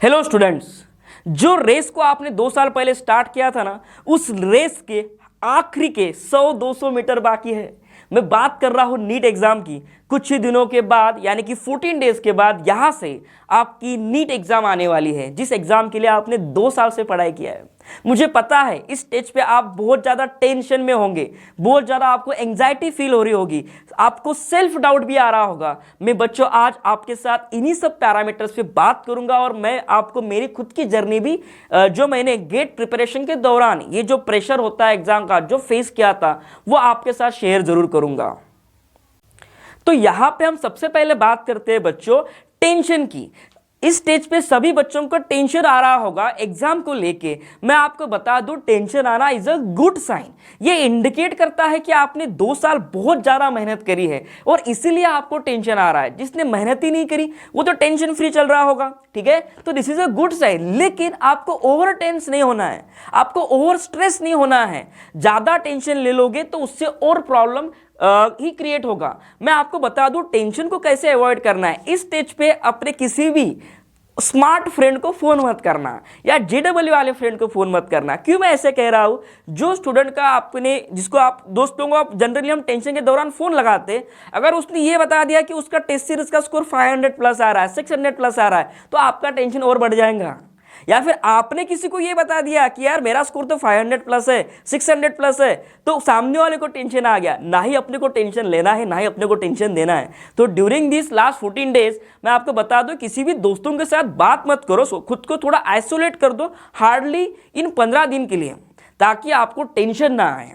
Hello students, जो race को आपने 2 साल पहले स्टार्ट किया था ना, उस रेस के आखिरी के 100-200 मीटर बाकी है। मैं बात कर रहा हूं नीट एग्जाम की। कुछ ही दिनों के बाद यानी कि 14 डेज के बाद यहां से आपकी नीट एग्जाम आने वाली है, जिस एग्जाम के लिए आपने 2 साल से पढ़ाई किया है। मुझे पता है इस स्टेज पे आप बहुत ज़्यादा टेंशन में होंगे, बहुत ज़्यादा आपको एंग्जाइटी फील हो रही होगी, आपको सेल्फ डाउट भी आ रहा होगा। मैं बच्चों आज आपके साथ इन्हीं सब पैरामीटर्स पे बात करूंगा और मैं आपको मेरी खुद की जर्नी भी जो मैंने गेट प्रिपरेशन के दौरान ये जो प्रेशर होता है एग्जाम का जो फेस किया था वो आपके साथ शेयर जरूर करूंगा। तो यहां पे हम सबसे पहले बात करते हैं बच्चों टेंशन की। इस स्टेज पे सभी बच्चों को टेंशन आ रहा होगा एग्जाम को लेके। मैं आपको बता दूं टेंशन आना इज अ गुड साइन। ये इंडिकेट करता है कि आपने 2 साल बहुत ज्यादा मेहनत करी है और इसीलिए आपको टेंशन आ रहा है। जिसने मेहनत ही नहीं करी वो तो टेंशन फ्री चल रहा होगा, ठीक है। तो this is a good sign. लेकिन आपको ओवर टेंस नहीं होना है, आपको ओवर स्ट्रेस नहीं होना है। ज्यादा टेंशन ले लोगे तो उससे और प्रॉब्लम ही क्रिएट होगा। मैं आपको बता दूं टेंशन को कैसे अवॉइड करना है। इस स्टेज पे अपने किसी भी स्मार्ट फ्रेंड को फोन मत करना या जेडब्ल्यू वाले फ्रेंड को फोन मत करना। क्यों मैं ऐसे कह रहा हूं? जो स्टूडेंट का आपने जिसको आप दोस्तों को जनरली हम टेंशन के दौरान फोन लगाते, अगर उसने ये बता दिया कि उसका टेस्ट सीरीज का स्कोर 500 प्लस आ रहा है, 600 प्लस आ रहा है, तो आपका टेंशन और बढ़ जाएगा। या फिर आपने किसी को ये बता दिया कि यार मेरा स्कोर तो 500 प्लस है, 600 प्लस है, तो सामने वाले को टेंशन आ गया। ना ही अपने को टेंशन लेना है, ना ही अपने को टेंशन देना है। तो ड्यूरिंग दिस लास्ट 14 डेज मैं आपको बता दूं किसी भी दोस्तों के साथ बात मत करो, खुद को थोड़ा आइसोलेट कर दो हार्डली इन 15 दिन के लिए, ताकि आपको टेंशन ना आए।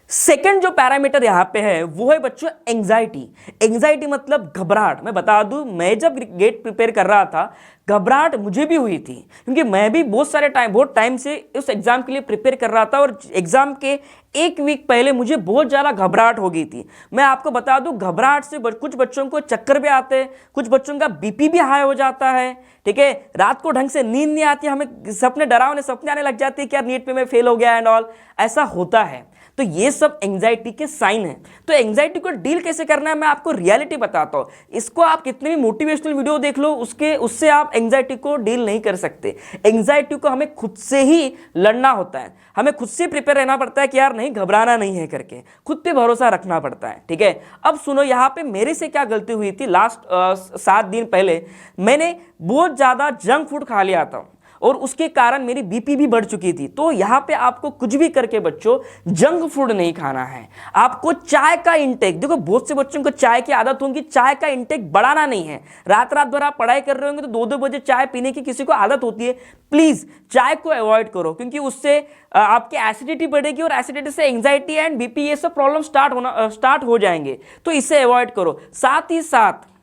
सेकंड जो पैरामीटर यहां पे है वो है बच्चों एंजाइटी। एंजाइटी मतलब घबराहट। मैं बता दूं मैं जब गेट प्रिपेयर कर रहा था घबराहट मुझे भी हुई थी, क्योंकि मैं भी बहुत टाइम से उस एग्जाम के लिए प्रिपेयर कर रहा था और एग्जाम के 1 वीक पहले मुझे बहुत ज़्यादा घबराहट हो गई थी। मैं आपको बता दूं घबराहट से कुछ बच्चों को चक्कर भी आते हैं, कुछ बच्चों का बीपी भी हाई हो जाता है, ठीक है। रात को ढंग से नींद नहीं आती, हमें डरावने सपने आने लग जाते हैं कि यार नीट पे मैं फेल हो गया एंड ऑल, ऐसा होता है। तो ये सब एंजाइटी के साइन है। तो एंजाइटी को डील कैसे करना है मैं आपको रियलिटी बताता हूं। इसको आप कितने भी मोटिवेशनल वीडियो देख लो उससे आप एंजाइटी को डील नहीं कर सकते। एंजाइटी को हमें खुद से ही लड़ना होता है, हमें खुद से प्रिपेयर रहना पड़ता है कि यार नहीं घबराना नहीं है करके, खुद पे भरोसा रखना पड़ता है, ठीक है। अब सुनो यहाँ पे मेरे से क्या गलती हुई थी। लास्ट 7 दिन पहले मैंने बहुत ज्यादा जंक फूड खा लिया था और उसके कारण मेरी बीपी भी बढ़ चुकी थी। तो यहां पे आपको कुछ भी करके बच्चों जंक फूड नहीं खाना है। आपको चाय का इंटेक, देखो बहुत से बच्चों को चाय की आदत होगी, चाय का इंटेक बढ़ाना नहीं है। रात भर आप पढ़ाई कर रहे होंगे तो 2-2 बजे चाय पीने की किसी को आदत होती है, प्लीज चाय को अवॉइड करो, क्योंकि उससे आपकी एसिडिटी बढ़ेगी और एसिडिटी से एंजाइटी एंड बीपी ये सब प्रॉब्लम स्टार्ट हो जाएंगे। तो इसे अवॉइड करो। साथ ही साथ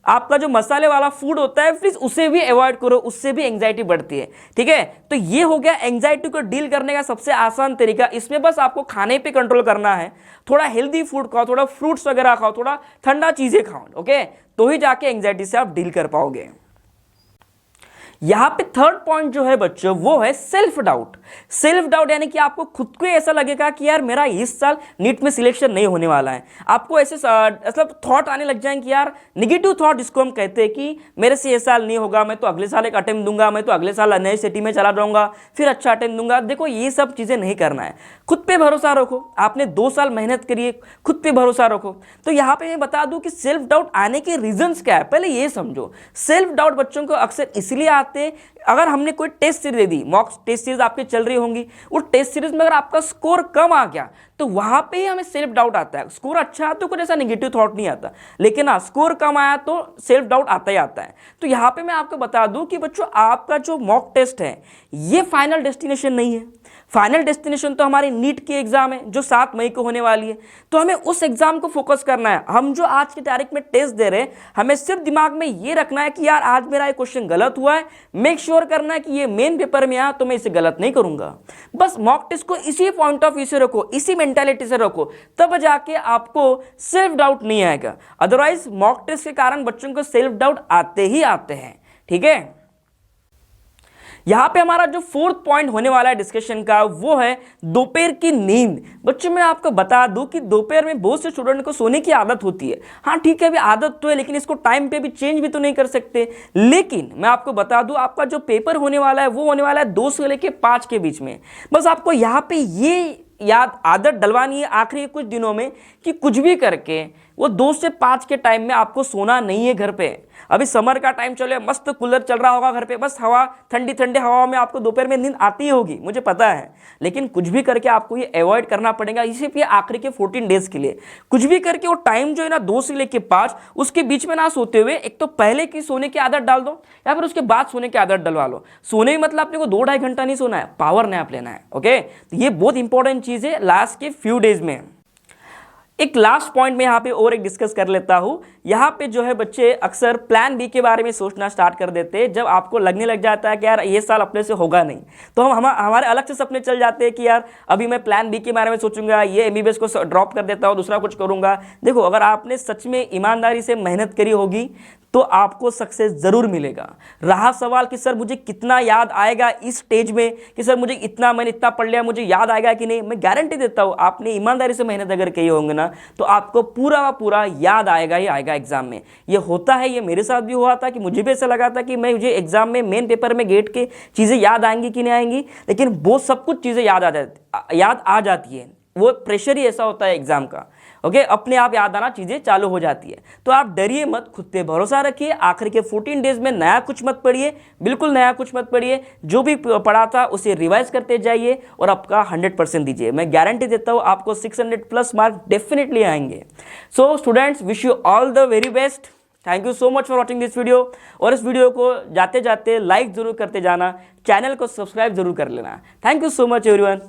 आपका जो मसाले वाला फूड होता है प्लीज उसे भी अवॉइड करो, उससे भी एंजाइटी बढ़ती है, ठीक है। तो ये हो गया एंजाइटी को डील करने का सबसे आसान तरीका। इसमें बस आपको खाने पे कंट्रोल करना है। थोड़ा हेल्दी फूड खाओ, थोड़ा फ्रूट्स वगैरह खाओ, थोड़ा ठंडा चीजें खाओ, ओके। तो ही जाके एंजाइटी से आप डील कर पाओगे। यहां पे थर्ड पॉइंट जो है बच्चों वो है सेल्फ डाउट। सेल्फ डाउट यानी कि आपको खुद को ऐसा लगेगा कि यार मेरा इस साल नीट में सिलेक्शन नहीं होने वाला है। आपको ऐसे मतलब थॉट आने लग जाएंगे कि यार नेगेटिव थॉट, जिसको हम कहते हैं कि मेरे से ये साल नहीं होगा, मैं तो अगले साल एक अटेम्प्ट दूंगा, मैं तो अगले साल नई सिटी में चला जाऊंगा, फिर अच्छा अटेम्प्ट दूंगा। देखो ये सब चीजें नहीं करना है। खुद पे भरोसा रखो। आपने 2 साल मेहनत करी है, खुद पे भरोसा रखो। तो यहाँ पे मैं बता दूं कि सेल्फ डाउट आने के रीजंस क्या है, पहले ये समझो। सेल्फ डाउट बच्चों को अक्सर इसलिए आते, अगर हमने कोई टेस्ट सीरीज दे दी, मॉक टेस्ट सीरीज आपकी चल रही होंगी, उस टेस्ट सीरीज में अगर आपका स्कोर कम आ गया तो वहां पे ही हमें सेल्फ डाउट आता है। स्कोर अच्छा है तो कुछ ऐसा नेगेटिव थॉट नहीं आता, लेकिन हाँ स्कोर कम आया तो सेल्फ डाउट आता ही आता है। तो यहां पे मैं आपको बता दूं कि बच्चों आपका जो मॉक टेस्ट है ये फाइनल डेस्टिनेशन नहीं है। फाइनल डेस्टिनेशन तो हमारी नीट की एग्जाम है जो 7 मई को होने वाली है। तो हमें उस एग्जाम को फोकस करना है। हम जो आज की तारीख में टेस्ट दे रहे हैं हमें सिर्फ दिमाग में ये रखना है कि यार आज मेरा ये क्वेश्चन गलत हुआ है, मेक श्योर करना है कि ये मेन पेपर में आया तो मैं इसे गलत नहीं करूंगा। बस मॉक टेस्ट को इसी पॉइंट ऑफ व्यू से रखो, इसी मेंटालिटी से रखो, तब जाके आपको सेल्फ डाउट नहीं आएगा। अदरवाइज मॉक टेस्ट के कारण बच्चों को सेल्फ डाउट आते ही आते हैं, ठीक है। यहाँ पे हमारा जो फोर्थ पॉइंट होने वाला है डिस्कशन का वो है दोपहर की नींद। बच्चों मैं आपको बता दूं कि दोपहर में बहुत से स्टूडेंट को सोने की आदत होती है। हाँ ठीक है, अभी आदत तो है, लेकिन इसको टाइम पे भी चेंज भी तो नहीं कर सकते। लेकिन मैं आपको बता दूं आपका जो पेपर होने वाला है वो होने वाला है 2 से लेकर 5 के बीच में। बस आपको यहाँ पे ये याद आदत डलवानी है आखिरी कुछ दिनों में कि कुछ भी करके वो 2 से 5 के टाइम में आपको सोना नहीं है घर पे। अभी समर का टाइम चले, मस्त कूलर चल रहा होगा घर पे, बस हवा ठंडी ठंडी हवा में आपको दोपहर में नींद आती होगी, मुझे पता है। लेकिन कुछ भी करके आपको ये अवॉइड करना पड़ेगा, सिर्फ ये आखिरी के 14 डेज के लिए। कुछ भी करके वो टाइम जो है ना 2 से लेकर 5 उसके बीच में ना सोते हुए एक तो पहले की सोने की आदत डाल दो या फिर उसके बाद सोने की आदत डलवा लो। सोने में मतलब अपने को 2-2.5 घंटा नहीं सोना है, पावर नैप लेना है। ओके, तो ये बहुत इंपॉर्टेंट चीज है लास्ट के फ्यू डेज में। एक लास्ट पॉइंट में यहाँ पे और एक डिस्कस कर लेता हूँ। यहाँ पे जो है बच्चे अक्सर प्लान बी के बारे में सोचना स्टार्ट कर देते हैं जब आपको लगने लग जाता है कि यार ये साल अपने से होगा नहीं, तो हमारे अलग से सपने चल जाते हैं कि यार अभी मैं प्लान बी के बारे में सोचूंगा, ये एमबीबीएस को ड्रॉप कर देता हूँ, दूसरा कुछ करूंगा। देखो, अगर आपने सच में ईमानदारी से मेहनत करी होगी तो आपको सक्सेस जरूर मिलेगा। रहा सवाल कि सर मुझे कितना याद आएगा इस स्टेज में, कि सर मैंने इतना पढ़ लिया, मुझे याद आएगा कि नहीं, मैं गारंटी देता हूं आपने ईमानदारी से मेहनत अगर की होंगे ना तो आपको पूरा पूरा याद आएगा ही आएगा एग्जाम में। ये होता है, ये मेरे साथ भी हुआ था कि मुझे भी ऐसा लगा था कि मुझे एग्जाम में मेन पेपर में गेट के चीजें याद आएंगी कि नहीं आएंगी, लेकिन वो सब कुछ चीजें याद आ जाती है। वो प्रेशर ही ऐसा होता है एग्जाम का। ओके, अपने आप याद आना चीजें चालू हो जाती है। तो आप डरिए मत, खुद पे भरोसा रखिए। आखिर के 14 डेज में नया कुछ मत पढ़िए, बिल्कुल नया कुछ मत पढ़िए। जो भी पढ़ा था उसे रिवाइज करते जाइए और आपका 100% दीजिए। मैं गारंटी देता हूं आपको 600+ मार्क डेफिनेटली आएंगे। So students, wish you all the very best. Thank you so much for watching this video. और इस वीडियो को जाते जाते लाइक जरूर करते जाना, चैनल को सब्सक्राइब जरूर कर लेना। Thank you so much everyone.